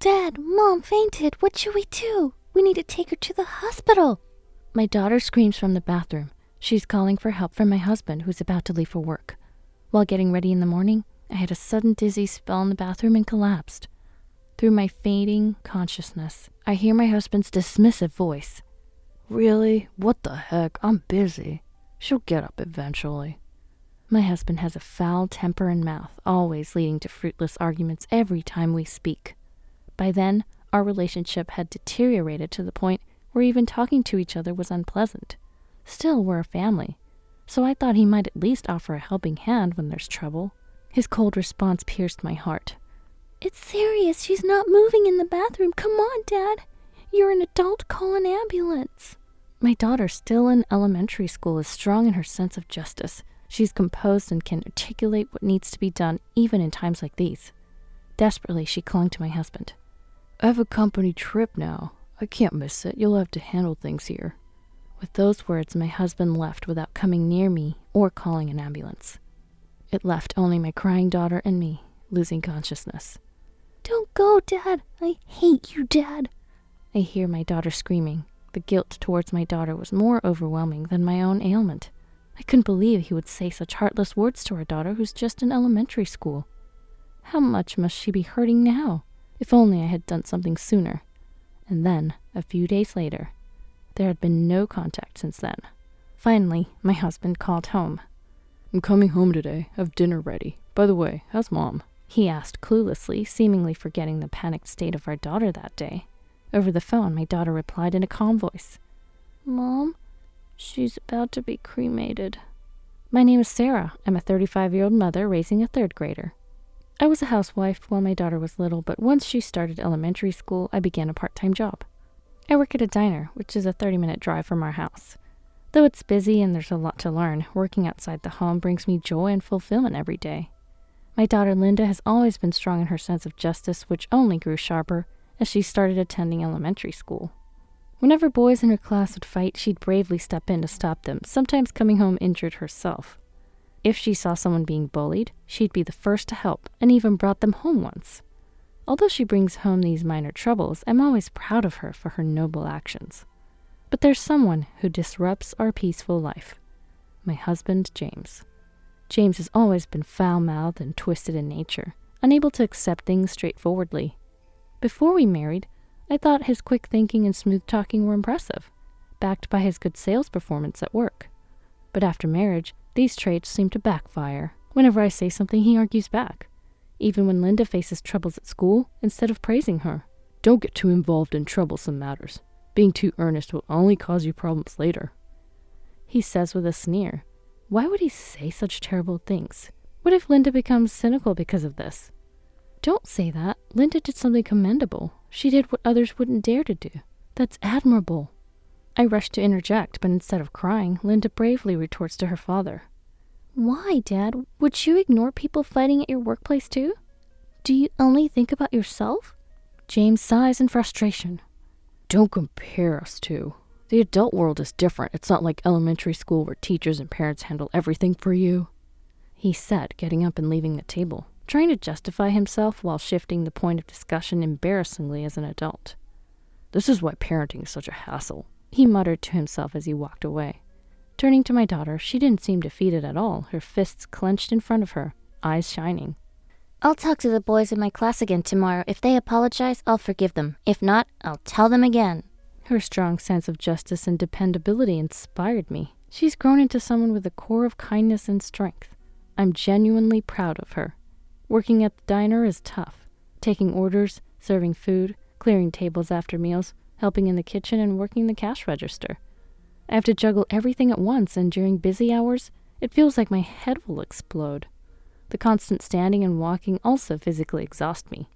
Dad, Mom fainted. What should we do? We need to take her to the hospital. My daughter screams from the bathroom. She's calling for help from my husband, who's about to leave for work. While getting ready in the morning, I had a sudden dizzy spell in the bathroom and collapsed. Through my fading consciousness, I hear my husband's dismissive voice. Really? What the heck? I'm busy. She'll get up eventually. My husband has a foul temper and mouth, always leading to fruitless arguments every time we speak. By then, our relationship had deteriorated to the point where even talking to each other was unpleasant. Still, we're a family, so I thought he might at least offer a helping hand when there's trouble. His cold response pierced my heart. It's serious. She's not moving in the bathroom. Come on, Dad. You're an adult. Call an ambulance. My daughter, still in elementary school, is strong in her sense of justice. She's composed and can articulate what needs to be done even in times like these. Desperately, she clung to my husband. I have a company trip now. I can't miss it. You'll have to handle things here. With those words, my husband left without coming near me or calling an ambulance. It left only my crying daughter and me, losing consciousness. Don't go, Dad. I hate you, Dad. I hear my daughter screaming. The guilt towards my daughter was more overwhelming than my own ailment. I couldn't believe he would say such heartless words to our daughter who's just in elementary school. How much must she be hurting now? If only I had done something sooner. And then, a few days later, there had been no contact since then. Finally, my husband called home. I'm coming home today. Have dinner ready. By the way, how's Mom? He asked cluelessly, seemingly forgetting the panicked state of our daughter that day. Over the phone, my daughter replied in a calm voice. Mom, she's about to be cremated. My name is Sarah. I'm a 35-year-old mother raising a third grader. I was a housewife while my daughter was little, but once she started elementary school, I began a part-time job. I work at a diner, which is a 30-minute drive from our house. Though it's busy and there's a lot to learn, working outside the home brings me joy and fulfillment every day. My daughter Linda has always been strong in her sense of justice, which only grew sharper as she started attending elementary school. Whenever boys in her class would fight, she'd bravely step in to stop them, sometimes coming home injured herself. If she saw someone being bullied, she'd be the first to help, and even brought them home once. Although she brings home these minor troubles, I'm always proud of her for her noble actions. But there's someone who disrupts our peaceful life. My husband, James. James has always been foul-mouthed and twisted in nature, unable to accept things straightforwardly. Before we married, I thought his quick thinking and smooth talking were impressive, backed by his good sales performance at work. But after marriage, these traits seem to backfire. Whenever I say something, he argues back. Even when Linda faces troubles at school, instead of praising her. Don't get too involved in troublesome matters. Being too earnest will only cause you problems later. He says with a sneer. Why would he say such terrible things? What if Linda becomes cynical because of this? Don't say that. Linda did something commendable. She did what others wouldn't dare to do. That's admirable. I rush to interject, but instead of crying, Linda bravely retorts to her father. Why, Dad? Would you ignore people fighting at your workplace too? Do you only think about yourself? James sighs in frustration. Don't compare us two. The adult world is different. It's not like elementary school where teachers and parents handle everything for you, he said, getting up and leaving the table, trying to justify himself while shifting the point of discussion embarrassingly as an adult. This is why parenting is such a hassle, he muttered to himself as he walked away. Turning to my daughter, she didn't seem defeated at all, her fists clenched in front of her, eyes shining. I'll talk to the boys in my class again tomorrow. If they apologize, I'll forgive them. If not, I'll tell them again. Her strong sense of justice and dependability inspired me. She's grown into someone with a core of kindness and strength. I'm genuinely proud of her. Working at the diner is tough. Taking orders, serving food, clearing tables after meals, helping in the kitchen, and working the cash register. I have to juggle everything at once, and during busy hours, it feels like my head will explode. The constant standing and walking also physically exhaust me.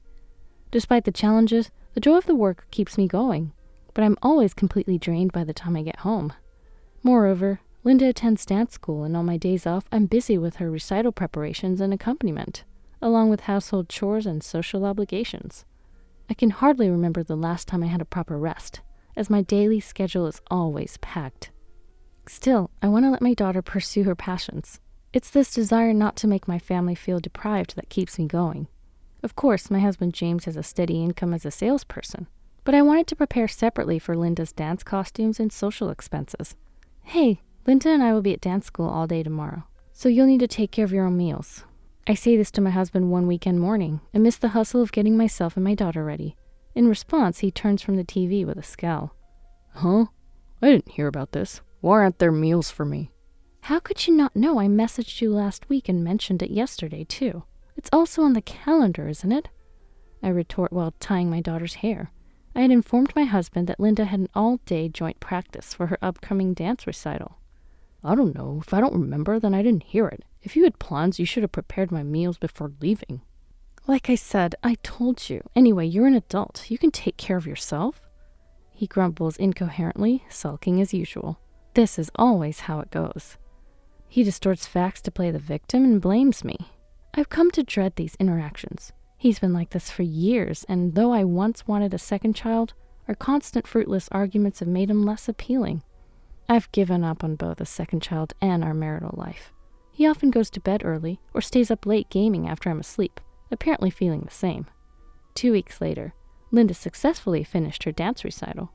Despite the challenges, the joy of the work keeps me going, but I'm always completely drained by the time I get home. Moreover, Linda attends dance school, and on my days off, I'm busy with her recital preparations and accompaniment, along with household chores and social obligations. I can hardly remember the last time I had a proper rest, as my daily schedule is always packed. Still, I want to let my daughter pursue her passions. It's this desire not to make my family feel deprived that keeps me going. Of course, my husband James has a steady income as a salesperson, but I wanted to prepare separately for Linda's dance costumes and social expenses. Hey, Linda and I will be at dance school all day tomorrow, so you'll need to take care of your own meals. I say this to my husband one weekend morning, amidst the hustle of getting myself and my daughter ready. In response, he turns from the TV with a scowl. Huh? I didn't hear about this. Why aren't there meals for me? How could you not know? I messaged you last week and mentioned it yesterday, too. It's also on the calendar, isn't it? I retort while tying my daughter's hair. I had informed my husband that Linda had an all-day joint practice for her upcoming dance recital. I don't know. If I don't remember, then I didn't hear it. If you had plans, you should have prepared my meals before leaving. Like I said, I told you. Anyway, you're an adult. You can take care of yourself. He grumbles incoherently, sulking as usual. This is always how it goes. He distorts facts to play the victim and blames me. I've come to dread these interactions. He's been like this for years, and though I once wanted a second child, our constant fruitless arguments have made him less appealing. I've given up on both a second child and our marital life. He often goes to bed early or stays up late gaming after I'm asleep, apparently feeling the same. 2 weeks later, Linda successfully finished her dance recital.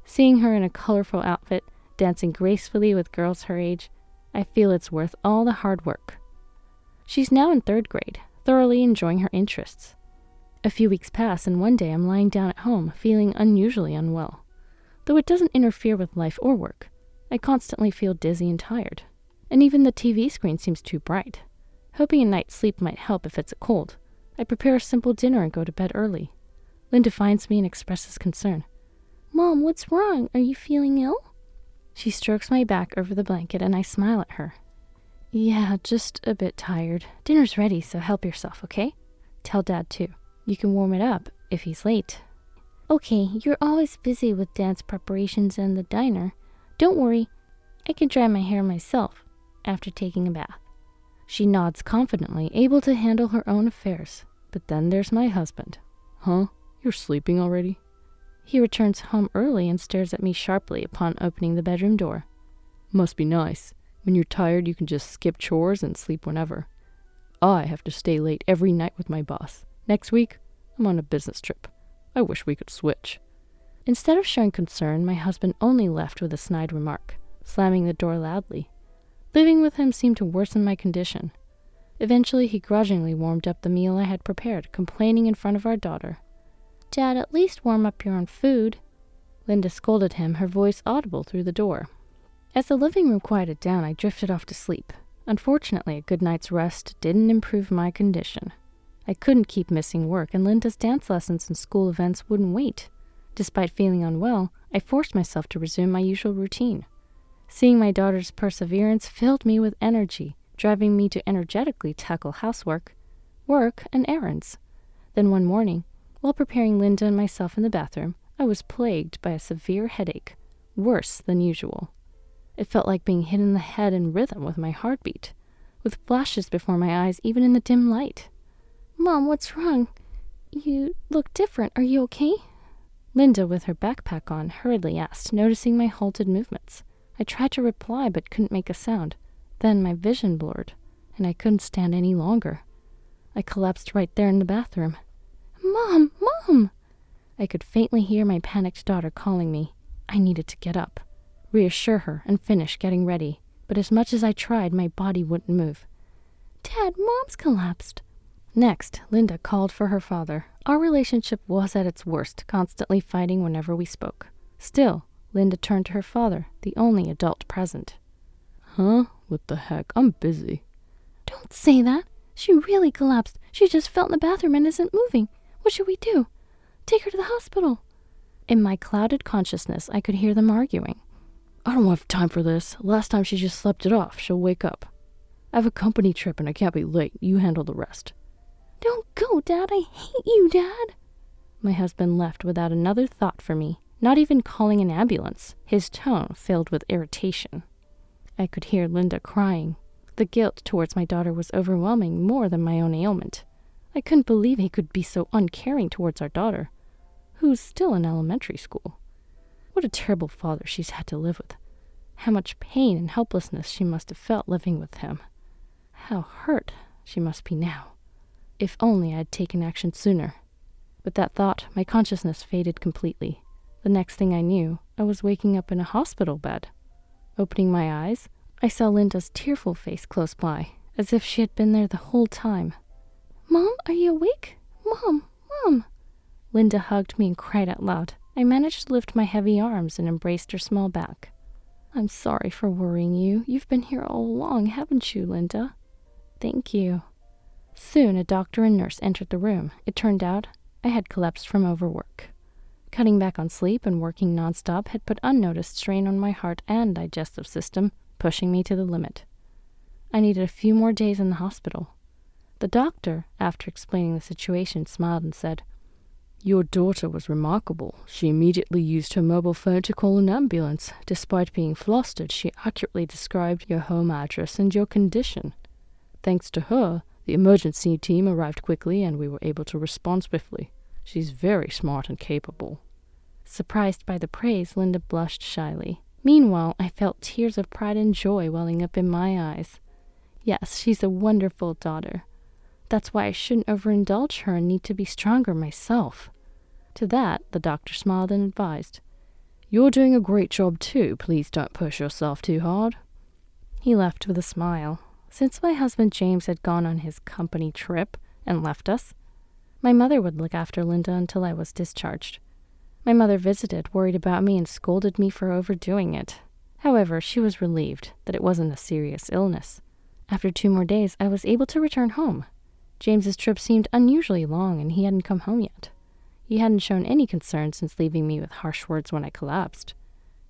Seeing her in a colorful outfit, dancing gracefully with girls her age, I feel it's worth all the hard work. She's now in 3rd grade, thoroughly enjoying her interests. A few weeks pass, and one day I'm lying down at home, feeling unusually unwell. Though it doesn't interfere with life or work, I constantly feel dizzy and tired. And even the TV screen seems too bright. Hoping a night's sleep might help if it's a cold, I prepare a simple dinner and go to bed early. Linda finds me and expresses concern. Mom, what's wrong? Are you feeling ill? She strokes my back over the blanket and I smile at her. Yeah, just a bit tired. Dinner's ready, so help yourself, okay? Tell Dad too. You can warm it up if he's late. Okay, you're always busy with dance preparations and the diner. Don't worry, I can dry my hair myself after taking a bath. She nods confidently, able to handle her own affairs. But then there's my husband. Huh? You're sleeping already? He returns home early and stares at me sharply upon opening the bedroom door. Must be nice. When you're tired, you can just skip chores and sleep whenever. I have to stay late every night with my boss. Next week, I'm on a business trip. I wish we could switch. Instead of showing concern, my husband only left with a snide remark, slamming the door loudly. Living with him seemed to worsen my condition. Eventually, he grudgingly warmed up the meal I had prepared, complaining in front of our daughter. Dad, at least warm up your own food. Linda scolded him, her voice audible through the door. As the living room quieted down, I drifted off to sleep. Unfortunately, a good night's rest didn't improve my condition. I couldn't keep missing work, and Linda's dance lessons and school events wouldn't wait. Despite feeling unwell, I forced myself to resume my usual routine. Seeing my daughter's perseverance filled me with energy, driving me to energetically tackle housework, work, and errands. Then one morning, while preparing Linda and myself in the bathroom, I was plagued by a severe headache, worse than usual. It felt like being hit in the head in rhythm with my heartbeat, with flashes before my eyes even in the dim light. Mom, what's wrong? You look different. Are you okay? Linda, with her backpack on, hurriedly asked, noticing my halted movements. I tried to reply but couldn't make a sound. Then my vision blurred, and I couldn't stand any longer. I collapsed right there in the bathroom. Mom! Mom! I could faintly hear my panicked daughter calling me. I needed to get up, reassure her, and finish getting ready. But as much as I tried, my body wouldn't move. Dad, Mom's collapsed. Next, Linda called for her father. Our relationship was at its worst, constantly fighting whenever we spoke. Still, Linda turned to her father, the only adult present. Huh? What the heck? I'm busy. Don't say that. She really collapsed. She just fell in the bathroom and isn't moving. What should we do? Take her to the hospital. In my clouded consciousness, I could hear them arguing. I don't have time for this. Last time she just slept it off. She'll wake up. I have a company trip and I can't be late. You handle the rest. Don't go, Dad. I hate you, Dad. My husband left without another thought for me, not even calling an ambulance, his tone filled with irritation. I could hear Linda crying. The guilt towards my daughter was overwhelming more than my own ailment. I couldn't believe he could be so uncaring towards our daughter, who's still in elementary school. What a terrible father she's had to live with. How much pain and helplessness she must have felt living with him. How hurt she must be now. If only I had taken action sooner. With that thought, my consciousness faded completely. The next thing I knew, I was waking up in a hospital bed. Opening my eyes, I saw Linda's tearful face close by, as if she had been there the whole time. "Mom, are you awake? Mom, Mom!" Linda hugged me and cried out loud. I managed to lift my heavy arms and embraced her small back. "I'm sorry for worrying you. You've been here all along, haven't you, Linda?" "Thank you." Soon a doctor and nurse entered the room. It turned out I had collapsed from overwork. Cutting back on sleep and working nonstop had put unnoticed strain on my heart and digestive system, pushing me to the limit. I needed a few more days in the hospital. The doctor, after explaining the situation, smiled and said, "Your daughter was remarkable. She immediately used her mobile phone to call an ambulance. Despite being flustered, she accurately described your home address and your condition. Thanks to her, the emergency team arrived quickly and we were able to respond swiftly. She's very smart and capable." Surprised by the praise, Linda blushed shyly. Meanwhile, I felt tears of pride and joy welling up in my eyes. Yes, she's a wonderful daughter. That's why I shouldn't overindulge her and need to be stronger myself. To that, the doctor smiled and advised, "You're doing a great job too. Please don't push yourself too hard." He left with a smile. Since my husband James had gone on his company trip and left us, my mother would look after Linda until I was discharged. My mother visited, worried about me, and scolded me for overdoing it. However, she was relieved that it wasn't a serious illness. After 2 more days, I was able to return home. James's trip seemed unusually long, and he hadn't come home yet. He hadn't shown any concern since leaving me with harsh words when I collapsed.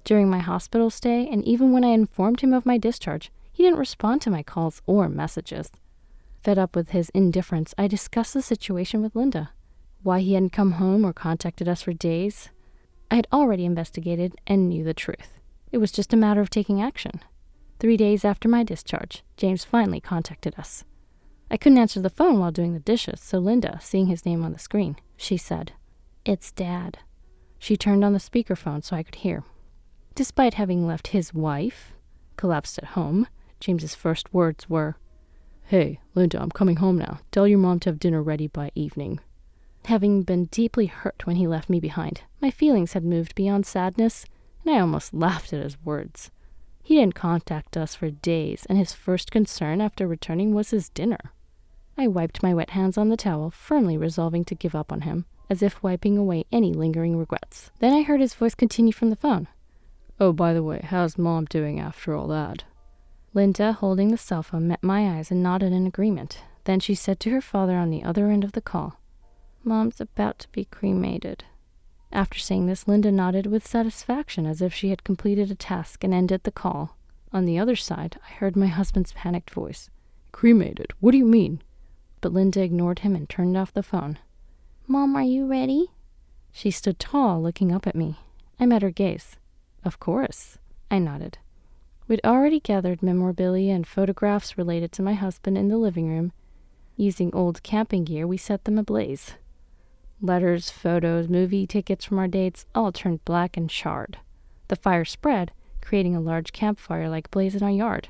During my hospital stay, and even when I informed him of my discharge, he didn't respond to my calls or messages. Fed up with his indifference, I discussed the situation with Linda. Why he hadn't come home or contacted us for days? I had already investigated and knew the truth. It was just a matter of taking action. 3 days after my discharge, James finally contacted us. I couldn't answer the phone while doing the dishes, so Linda, seeing his name on the screen, she said, "It's Dad." She turned on the speakerphone so I could hear. Despite having left his wife collapsed at home, James's first words were, "Hey, Linda, I'm coming home now. Tell your mom to have dinner ready by evening." Having been deeply hurt when he left me behind, my feelings had moved beyond sadness, and I almost laughed at his words. He didn't contact us for days, and his first concern after returning was his dinner. I wiped my wet hands on the towel, firmly resolving to give up on him, as if wiping away any lingering regrets. Then I heard his voice continue from the phone. "Oh, by the way, how's Mom doing after all that?" Linda, holding the cell phone, met my eyes and nodded in agreement. Then she said to her father on the other end of the call, "Mom's about to be cremated." After saying this, Linda nodded with satisfaction as if she had completed a task and ended the call. On the other side, I heard my husband's panicked voice. "Cremated? What do you mean?" But Linda ignored him and turned off the phone. "Mom, are you ready?" She stood tall, looking up at me. I met her gaze. "Of course," I nodded. We'd already gathered memorabilia and photographs related to my husband in the living room. Using old camping gear, we set them ablaze. Letters, photos, movie tickets from our dates all turned black and charred. The fire spread, creating a large campfire-like blaze in our yard.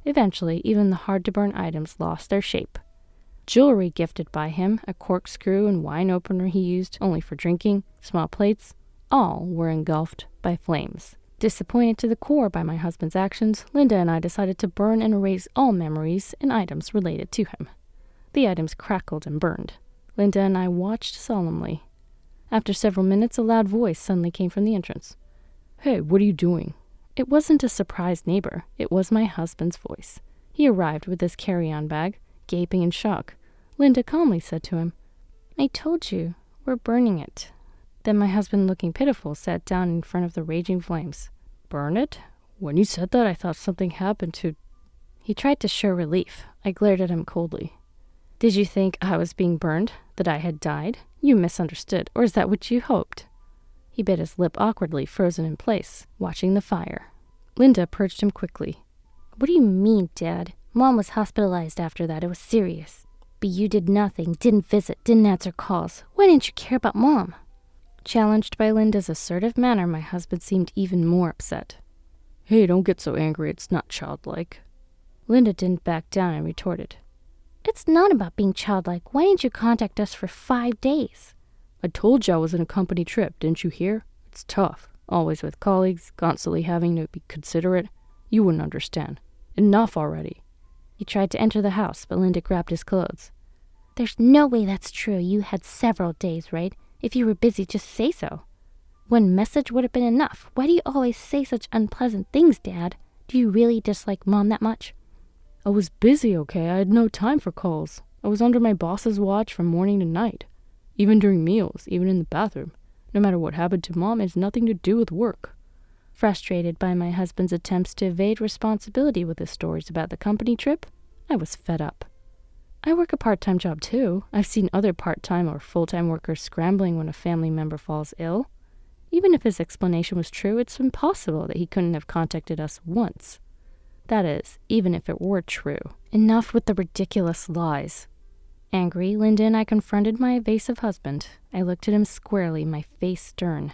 Eventually, even the hard-to-burn items lost their shape. Jewelry gifted by him, a corkscrew and wine opener he used only for drinking, small plates, all were engulfed by flames. Disappointed to the core by my husband's actions, Linda and I decided to burn and erase all memories and items related to him. The items crackled and burned. Linda and I watched solemnly. After several minutes, a loud voice suddenly came from the entrance. "Hey, what are you doing?" It wasn't a surprised neighbor. It was my husband's voice. He arrived with his carry-on bag, gaping in shock. Linda calmly said to him, "I told you, we're burning it." Then my husband, looking pitiful, sat down in front of the raging flames. "Burn it? When you said that, I thought something happened to..." He tried to show relief. I glared at him coldly. "Did you think I was being burned? That I had died? You misunderstood, or is that what you hoped?" He bit his lip awkwardly, frozen in place, watching the fire. Linda purged him quickly. "What do you mean, Dad? Mom was hospitalized after that. It was serious. But you did nothing, didn't visit, didn't answer calls. Why didn't you care about Mom?" Challenged by Linda's assertive manner, my husband seemed even more upset. "Hey, don't get so angry. It's not childlike." Linda didn't back down and retorted. It's not about being childlike. Why didn't you contact us for 5 days? I told you I was on a company trip, didn't you hear? It's tough. Always with colleagues, constantly having to be considerate. You wouldn't understand. Enough already. He tried to enter the house, but Linda grabbed his clothes. There's no way that's true. You had several days, right? If you were busy, just say so. One message would have been enough. Why do you always say such unpleasant things, Dad? Do you really dislike Mom that much? I was busy, okay? I had no time for calls. I was under my boss's watch from morning to night. Even during meals, even in the bathroom. No matter what happened to Mom, it has nothing to do with work. Frustrated by my husband's attempts to evade responsibility with his stories about the company trip, I was fed up. I work a part-time job too. I've seen other part-time or full-time workers scrambling when a family member falls ill. Even if his explanation was true, it's impossible that he couldn't have contacted us once. That is, even if it were true. Enough with the ridiculous lies. Angry, Linda and I confronted my evasive husband. I looked at him squarely, my face stern.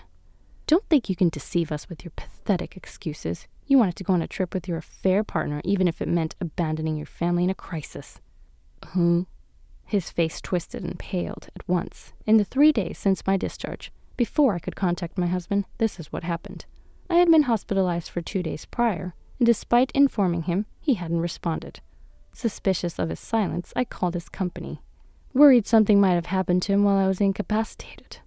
Don't think you can deceive us with your pathetic excuses. You wanted to go on a trip with your affair partner, even if it meant abandoning your family in a crisis. Huh? His face twisted and paled at once. In the 3 days since my discharge, before I could contact my husband, this is what happened. I had been hospitalized for 2 days prior, and despite informing him, he hadn't responded. Suspicious of his silence, I called his company. Worried something might have happened to him while I was incapacitated.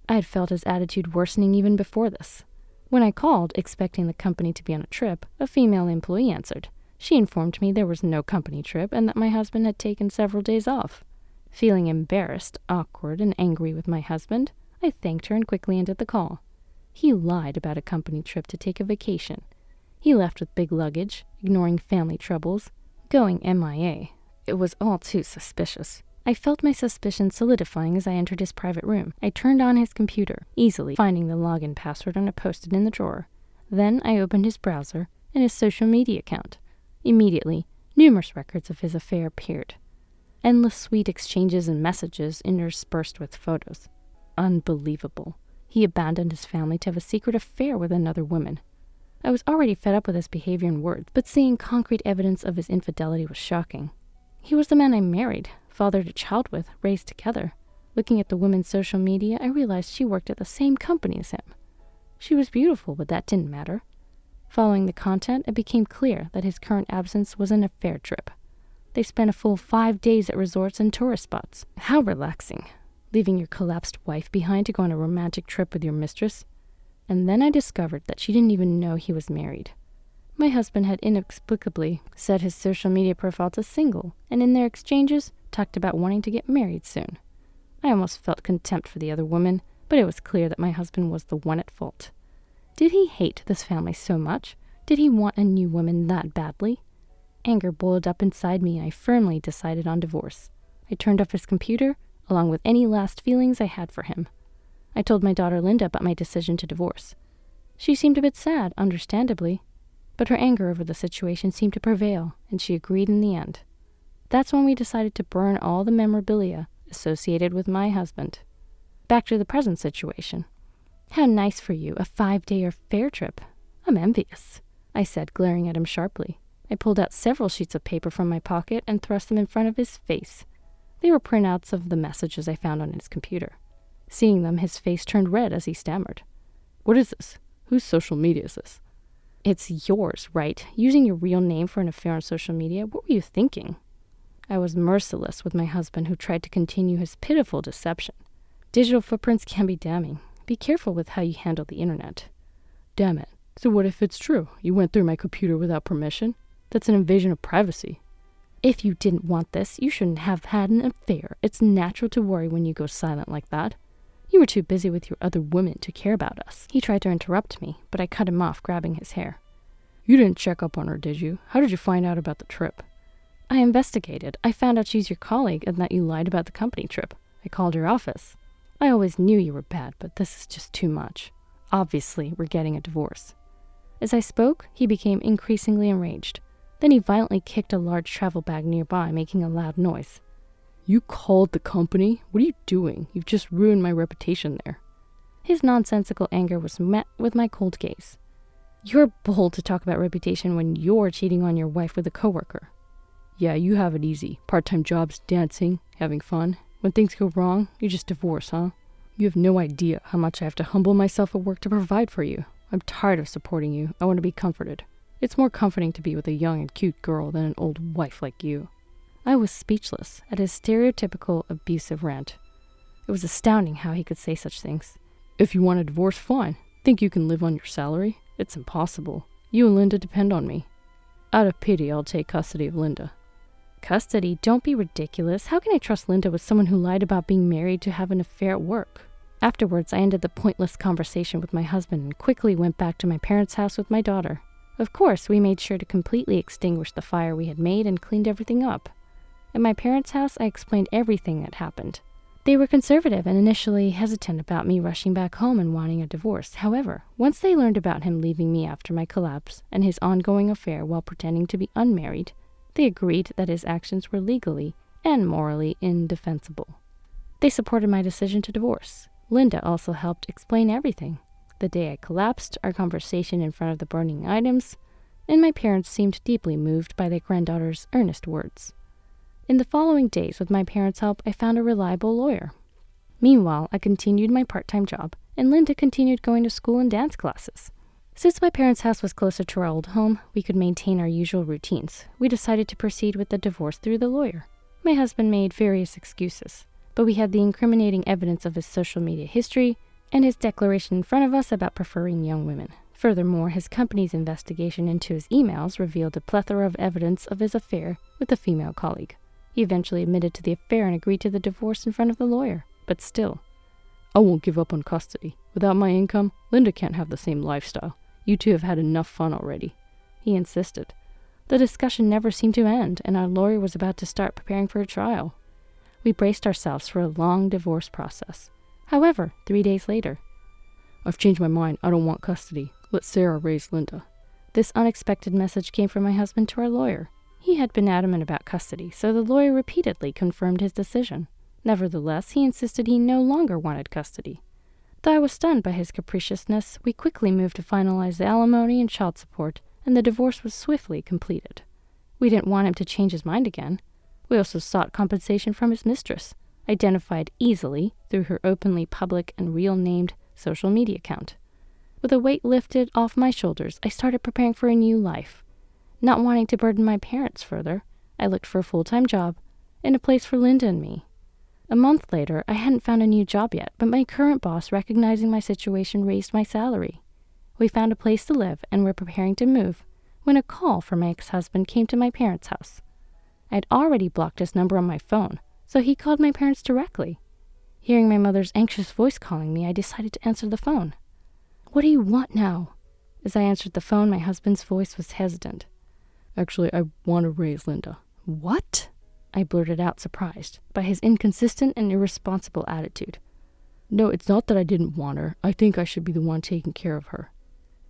I had felt his attitude worsening even before this. When I called, expecting the company to be on a trip, a female employee answered. She informed me there was no company trip and that my husband had taken several days off. Feeling embarrassed, awkward, and angry with my husband, I thanked her and quickly ended the call. He lied about a company trip to take a vacation. He left with big luggage, ignoring family troubles, going MIA. It was all too suspicious. I felt my suspicions solidifying as I entered his private room. I turned on his computer, easily finding the login password on a post-it in the drawer. Then I opened his browser and his social media account. Immediately, numerous records of his affair appeared. Endless sweet exchanges and messages interspersed with photos. Unbelievable. He abandoned his family to have a secret affair with another woman. I was already fed up with his behavior and words, but seeing concrete evidence of his infidelity was shocking. He was the man I married, fathered a child with, raised together. Looking at the woman's social media, I realized she worked at the same company as him. She was beautiful, but that didn't matter. Following the content, it became clear that his current absence was an affair trip. They spent a full 5 days at resorts and tourist spots. How relaxing. Leaving your collapsed wife behind to go on a romantic trip with your mistress. And then I discovered that she didn't even know he was married. My husband had inexplicably set his social media profile to single, and in their exchanges, talked about wanting to get married soon. I almost felt contempt for the other woman, but it was clear that my husband was the one at fault. Did he hate this family so much? Did he want a new woman that badly? Anger boiled up inside me, and I firmly decided on divorce. I turned off his computer, along with any last feelings I had for him. I told my daughter Linda about my decision to divorce. She seemed a bit sad, understandably, but her anger over the situation seemed to prevail, and she agreed in the end. That's when we decided to burn all the memorabilia associated with my husband. Back to the present situation. How nice for you, a 5-day affair trip. I'm envious, I said, glaring at him sharply. I pulled out several sheets of paper from my pocket and thrust them in front of his face. They were printouts of the messages I found on his computer. Seeing them, his face turned red as he stammered. What is this? Whose social media is this? It's yours, right? Using your real name for an affair on social media? What were you thinking? I was merciless with my husband, who tried to continue his pitiful deception. Digital footprints can be damning. Be careful with how you handle the internet. Damn it. So what if it's true? You went through my computer without permission? That's an invasion of privacy. If you didn't want this, you shouldn't have had an affair. It's natural to worry when you go silent like that. You were too busy with your other women to care about us. He tried to interrupt me, but I cut him off, grabbing his hair. You didn't check up on her, did you? How did you find out about the trip? I investigated. I found out she's your colleague and that you lied about the company trip. I called your office. I always knew you were bad, but this is just too much. Obviously, we're getting a divorce. As I spoke, he became increasingly enraged. Then he violently kicked a large travel bag nearby, making a loud noise. You called the company? What are you doing? You've just ruined my reputation there. His nonsensical anger was met with my cold gaze. You're bold to talk about reputation when you're cheating on your wife with a coworker. Yeah, you have it easy. Part-time jobs, dancing, having fun. When things go wrong, you just divorce, huh? You have no idea how much I have to humble myself at work to provide for you. I'm tired of supporting you. I want to be comforted. It's more comforting to be with a young and cute girl than an old wife like you. I was speechless at his stereotypical abusive rant. It was astounding how he could say such things. If you want a divorce, fine. Think you can live on your salary? It's impossible. You and Linda depend on me. Out of pity, I'll take custody of Linda. Custody? Don't be ridiculous. How can I trust Linda with someone who lied about being married to have an affair at work? Afterwards, I ended the pointless conversation with my husband and quickly went back to my parents' house with my daughter. Of course, we made sure to completely extinguish the fire we had made and cleaned everything up. At my parents' house, I explained everything that happened. They were conservative and initially hesitant about me rushing back home and wanting a divorce. However, once they learned about him leaving me after my collapse and his ongoing affair while pretending to be unmarried, they agreed that his actions were legally and morally indefensible. They supported my decision to divorce. Linda also helped explain everything. The day I collapsed, our conversation in front of the burning items, and my parents seemed deeply moved by their granddaughter's earnest words. In the following days, with my parents' help, I found a reliable lawyer. Meanwhile, I continued my part-time job, and Linda continued going to school and dance classes. Since my parents' house was closer to our old home, we could maintain our usual routines. We decided to proceed with the divorce through the lawyer. My husband made various excuses, but we had the incriminating evidence of his social media history and his declaration in front of us about preferring young women. Furthermore, his company's investigation into his emails revealed a plethora of evidence of his affair with a female colleague. He eventually admitted to the affair and agreed to the divorce in front of the lawyer, but still. I won't give up on custody. Without my income, Linda can't have the same lifestyle. You two have had enough fun already. He insisted. The discussion never seemed to end, and our lawyer was about to start preparing for a trial. We braced ourselves for a long divorce process. However, 3 days later, I've changed my mind. I don't want custody. Let Sarah raise Linda. This unexpected message came from my husband to our lawyer. He had been adamant about custody, so the lawyer repeatedly confirmed his decision. Nevertheless, he insisted he no longer wanted custody. Though I was stunned by his capriciousness, we quickly moved to finalize the alimony and child support, and the divorce was swiftly completed. We didn't want him to change his mind again. We also sought compensation from his mistress, identified easily through her openly public and real-named social media account. With a weight lifted off my shoulders, I started preparing for a new life. Not wanting to burden my parents further, I looked for a full-time job and a place for Linda and me. A month later, I hadn't found a new job yet, but my current boss, recognizing my situation, raised my salary. We found a place to live and were preparing to move when a call from my ex-husband came to my parents' house. I'd already blocked his number on my phone, so he called my parents directly. Hearing my mother's anxious voice calling me, I decided to answer the phone. "What do you want now?" As I answered the phone, my husband's voice was hesitant. Actually, I want to raise Linda. "What?" I blurted out, surprised by his inconsistent and irresponsible attitude. No, it's not that I didn't want her. I think I should be the one taking care of her.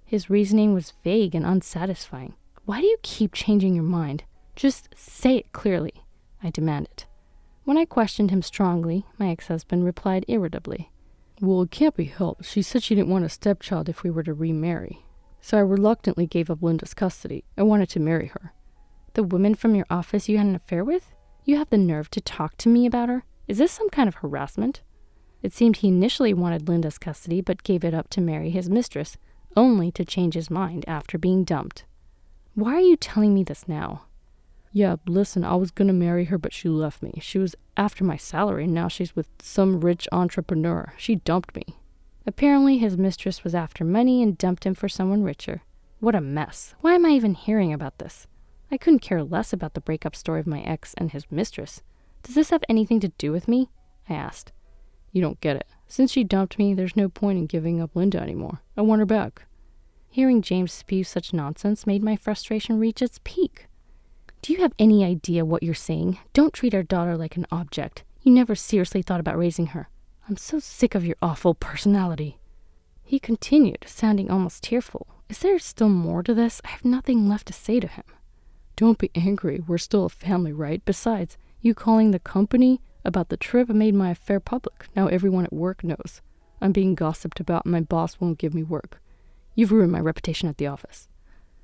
His reasoning was vague and unsatisfying. "Why do you keep changing your mind? Just say it clearly," I demanded. When I questioned him strongly, my ex-husband replied irritably. Well, it can't be helped. She said she didn't want a stepchild if we were to remarry. So I reluctantly gave up Linda's custody. I wanted to marry her. "The woman from your office you had an affair with? You have the nerve to talk to me about her? Is this some kind of harassment?" It seemed he initially wanted Linda's custody, but gave it up to marry his mistress, only to change his mind after being dumped. "Why are you telling me this now?" Yeah, listen, I was gonna marry her, but she left me. She was after my salary, and now she's with some rich entrepreneur. She dumped me. Apparently, his mistress was after money and dumped him for someone richer. What a mess. Why am I even hearing about this? I couldn't care less about the breakup story of my ex and his mistress. Does this have anything to do with me? I asked. You don't get it. Since she dumped me, there's no point in giving up Linda anymore. I want her back. Hearing James spew such nonsense made my frustration reach its peak. Do you have any idea what you're saying? Don't treat our daughter like an object. You never seriously thought about raising her. I'm so sick of your awful personality. He continued, sounding almost tearful. Is there still more to this? I have nothing left to say to him. Don't be angry. We're still a family, right? Besides, you calling the company about the trip made my affair public. Now everyone at work knows. I'm being gossiped about and my boss won't give me work. You've ruined my reputation at the office.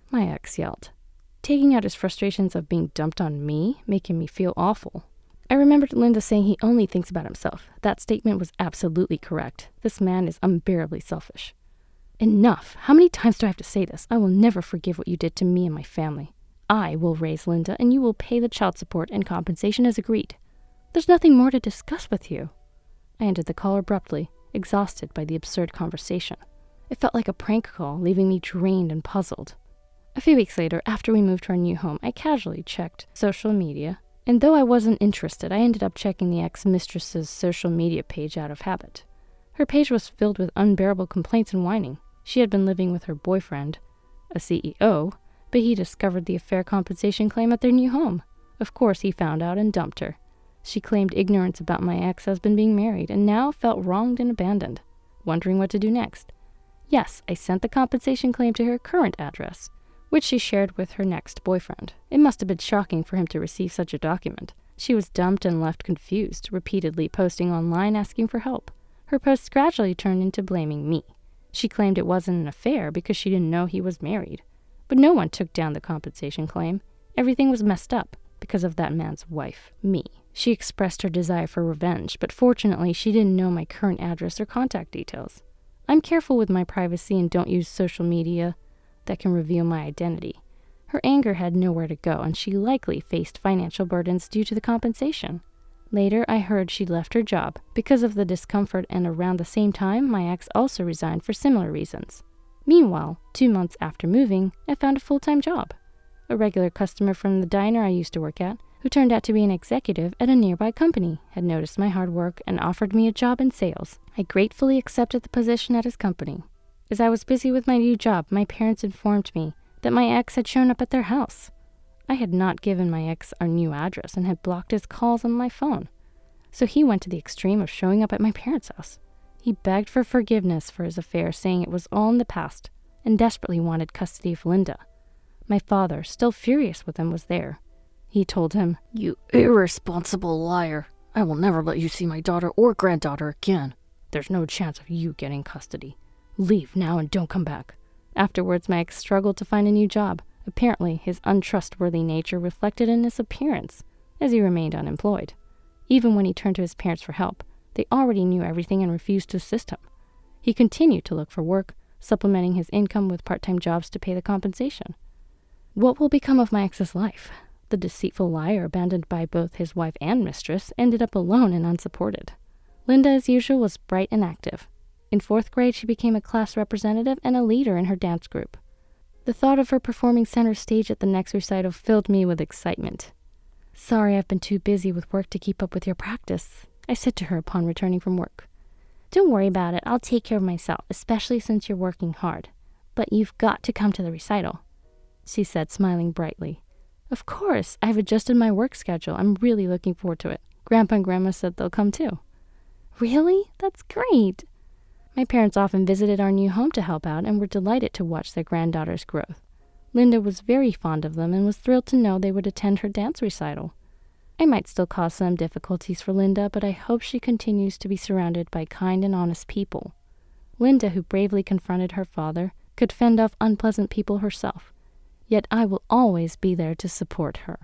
My ex yelled. taking out his frustrations of being dumped on me, making me feel awful. I remembered Linda saying he only thinks about himself. That statement was absolutely correct. This man is unbearably selfish. Enough! How many times do I have to say this? I will never forgive what you did to me and my family. I will raise Linda, and you will pay the child support and compensation as agreed. There's nothing more to discuss with you. I ended the call abruptly, exhausted by the absurd conversation. It felt like a prank call, leaving me drained and puzzled. A few weeks later, after we moved to our new home, I casually checked social media, and though I wasn't interested, I ended up checking the ex-mistress's social media page out of habit. Her page was filled with unbearable complaints and whining. She had been living with her boyfriend, a CEO, but he discovered the affair compensation claim at their new home. Of course, he found out and dumped her. She claimed ignorance about my ex-husband being married and now felt wronged and abandoned, wondering what to do next. Yes, I sent the compensation claim to her current address, which she shared with her next boyfriend. It must have been shocking for him to receive such a document. She was dumped and left confused, repeatedly posting online asking for help. Her posts gradually turned into blaming me. She claimed it wasn't an affair because she didn't know he was married. But no one took down the compensation claim. Everything was messed up because of that man's wife, me. She expressed her desire for revenge, but fortunately she didn't know my current address or contact details. I'm careful with my privacy and don't use social media that can reveal my identity. Her anger had nowhere to go, and she likely faced financial burdens due to the compensation. Later, I heard she'd left her job because of the discomfort, and around the same time, my ex also resigned for similar reasons. Meanwhile, 2 months after moving, I found a full-time job. A regular customer from the diner I used to work at, who turned out to be an executive at a nearby company, had noticed my hard work and offered me a job in sales. I gratefully accepted the position at his company. As I was busy with my new job, my parents informed me that my ex had shown up at their house. I had not given my ex our new address and had blocked his calls on my phone. So he went to the extreme of showing up at my parents' house. He begged for forgiveness for his affair, saying it was all in the past, and desperately wanted custody of Linda. My father, still furious with him, was there. He told him, "You irresponsible liar. I will never let you see my daughter or granddaughter again. There's no chance of you getting custody. Leave now and don't come back." Afterwards, my ex struggled to find a new job. Apparently, his untrustworthy nature reflected in his appearance, as he remained unemployed. Even when he turned to his parents for help, they already knew everything and refused to assist him. He continued to look for work, supplementing his income with part-time jobs to pay the compensation. What will become of my ex's life? The deceitful liar, abandoned by both his wife and mistress, ended up alone and unsupported. Linda, as usual, was bright and active. In 4th grade, she became a class representative and a leader in her dance group. The thought of her performing center stage at the next recital filled me with excitement. "Sorry, I've been too busy with work to keep up with your practice," I said to her upon returning from work. "Don't worry about it. I'll take care of myself, especially since you're working hard. But you've got to come to the recital," she said, smiling brightly. "Of course. I've adjusted my work schedule. I'm really looking forward to it. Grandpa and Grandma said they'll come too." "Really? That's great." My parents often visited our new home to help out and were delighted to watch their granddaughter's growth. Linda was very fond of them and was thrilled to know they would attend her dance recital. I might still cause some difficulties for Linda, but I hope she continues to be surrounded by kind and honest people. Linda, who bravely confronted her father, could fend off unpleasant people herself. Yet I will always be there to support her.